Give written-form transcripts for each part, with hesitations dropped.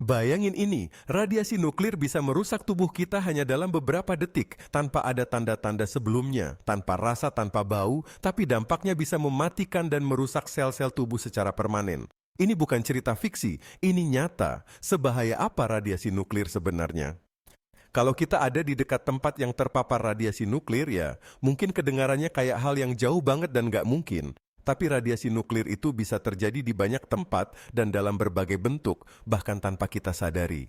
Bayangin ini, radiasi nuklir bisa merusak tubuh kita hanya dalam beberapa detik, tanpa ada tanda-tanda sebelumnya, tanpa rasa, tanpa bau, tapi dampaknya bisa mematikan dan merusak sel-sel tubuh secara permanen. Ini bukan cerita fiksi, ini nyata. Sebahaya apa radiasi nuklir sebenarnya? Kalau kita ada di dekat tempat yang terpapar radiasi nuklir ya, mungkin kedengarannya kayak hal yang jauh banget dan nggak mungkin. Tapi radiasi nuklir itu bisa terjadi di banyak tempat dan dalam berbagai bentuk, bahkan tanpa kita sadari.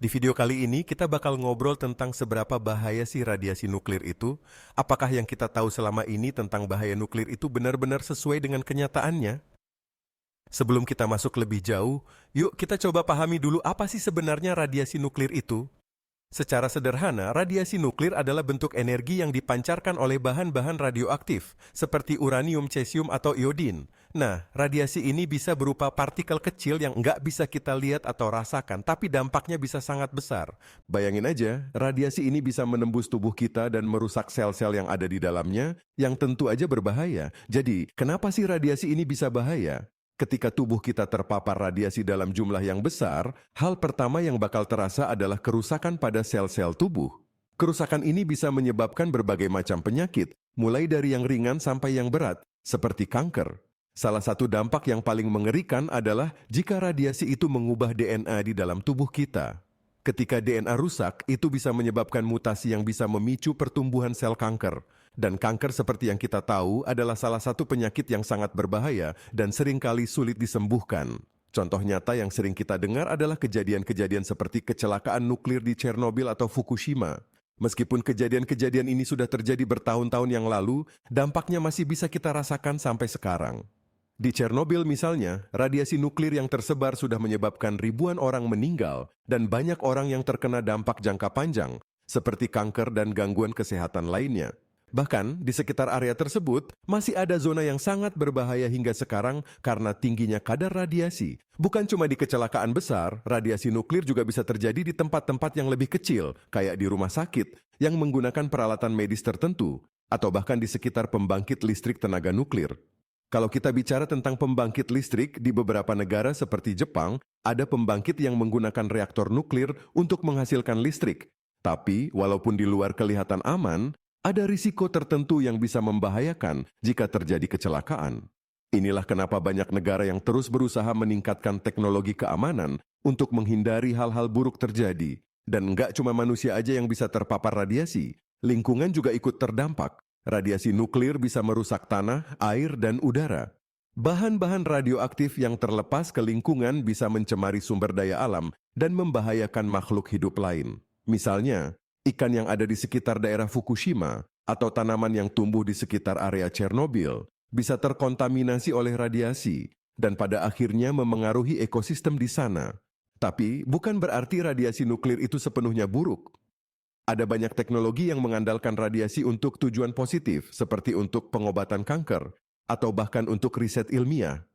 Di video kali ini kita bakal ngobrol tentang seberapa bahaya sih radiasi nuklir itu. Apakah yang kita tahu selama ini tentang bahaya nuklir itu benar-benar sesuai dengan kenyataannya? Sebelum kita masuk lebih jauh, yuk kita coba pahami dulu apa sih sebenarnya radiasi nuklir itu. Secara sederhana, radiasi nuklir adalah bentuk energi yang dipancarkan oleh bahan-bahan radioaktif, seperti uranium, cesium, atau iodin. Nah, radiasi ini bisa berupa partikel kecil yang nggak bisa kita lihat atau rasakan, tapi dampaknya bisa sangat besar. Bayangin aja, radiasi ini bisa menembus tubuh kita dan merusak sel-sel yang ada di dalamnya, yang tentu aja berbahaya. Jadi, kenapa sih radiasi ini bisa bahaya? Ketika tubuh kita terpapar radiasi dalam jumlah yang besar, hal pertama yang bakal terasa adalah kerusakan pada sel-sel tubuh. Kerusakan ini bisa menyebabkan berbagai macam penyakit, mulai dari yang ringan sampai yang berat, seperti kanker. Salah satu dampak yang paling mengerikan adalah jika radiasi itu mengubah DNA di dalam tubuh kita. Ketika DNA rusak, itu bisa menyebabkan mutasi yang bisa memicu pertumbuhan sel kanker. Dan kanker seperti yang kita tahu adalah salah satu penyakit yang sangat berbahaya dan seringkali sulit disembuhkan. Contoh nyata yang sering kita dengar adalah kejadian-kejadian seperti kecelakaan nuklir di Chernobyl atau Fukushima. Meskipun kejadian-kejadian ini sudah terjadi bertahun-tahun yang lalu, dampaknya masih bisa kita rasakan sampai sekarang. Di Chernobyl misalnya, radiasi nuklir yang tersebar sudah menyebabkan ribuan orang meninggal dan banyak orang yang terkena dampak jangka panjang, seperti kanker dan gangguan kesehatan lainnya. Bahkan, di sekitar area tersebut, masih ada zona yang sangat berbahaya hingga sekarang karena tingginya kadar radiasi. Bukan cuma di kecelakaan besar, radiasi nuklir juga bisa terjadi di tempat-tempat yang lebih kecil, kayak di rumah sakit, yang menggunakan peralatan medis tertentu, atau bahkan di sekitar pembangkit listrik tenaga nuklir. Kalau kita bicara tentang pembangkit listrik, di beberapa negara seperti Jepang, ada pembangkit yang menggunakan reaktor nuklir untuk menghasilkan listrik. Tapi, walaupun di luar kelihatan aman, ada risiko tertentu yang bisa membahayakan jika terjadi kecelakaan. Inilah kenapa banyak negara yang terus berusaha meningkatkan teknologi keamanan untuk menghindari hal-hal buruk terjadi. Dan nggak cuma manusia aja yang bisa terpapar radiasi, lingkungan juga ikut terdampak. Radiasi nuklir bisa merusak tanah, air, dan udara. Bahan-bahan radioaktif yang terlepas ke lingkungan bisa mencemari sumber daya alam dan membahayakan makhluk hidup lain. Misalnya, ikan yang ada di sekitar daerah Fukushima atau tanaman yang tumbuh di sekitar area Chernobyl bisa terkontaminasi oleh radiasi dan pada akhirnya memengaruhi ekosistem di sana. Tapi bukan berarti radiasi nuklir itu sepenuhnya buruk. Ada banyak teknologi yang mengandalkan radiasi untuk tujuan positif, seperti untuk pengobatan kanker atau bahkan untuk riset ilmiah.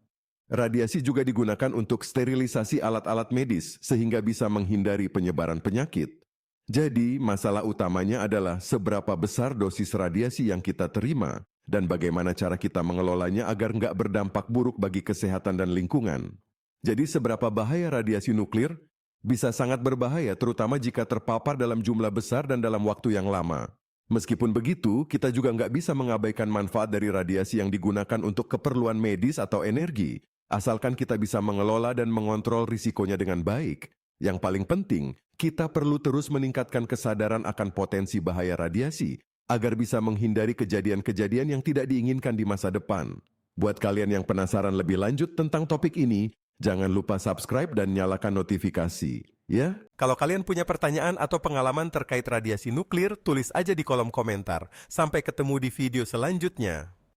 Radiasi juga digunakan untuk sterilisasi alat-alat medis sehingga bisa menghindari penyebaran penyakit. Jadi, masalah utamanya adalah seberapa besar dosis radiasi yang kita terima dan bagaimana cara kita mengelolanya agar nggak berdampak buruk bagi kesehatan dan lingkungan. Jadi, seberapa bahaya radiasi nuklir? Bisa sangat berbahaya terutama jika terpapar dalam jumlah besar dan dalam waktu yang lama. Meskipun begitu, kita juga nggak bisa mengabaikan manfaat dari radiasi yang digunakan untuk keperluan medis atau energi, asalkan kita bisa mengelola dan mengontrol risikonya dengan baik. Yang paling penting, kita perlu terus meningkatkan kesadaran akan potensi bahaya radiasi, agar bisa menghindari kejadian-kejadian yang tidak diinginkan di masa depan. Buat kalian yang penasaran lebih lanjut tentang topik ini, jangan lupa subscribe dan nyalakan notifikasi, ya? Kalau kalian punya pertanyaan atau pengalaman terkait radiasi nuklir, tulis aja di kolom komentar. Sampai ketemu di video selanjutnya.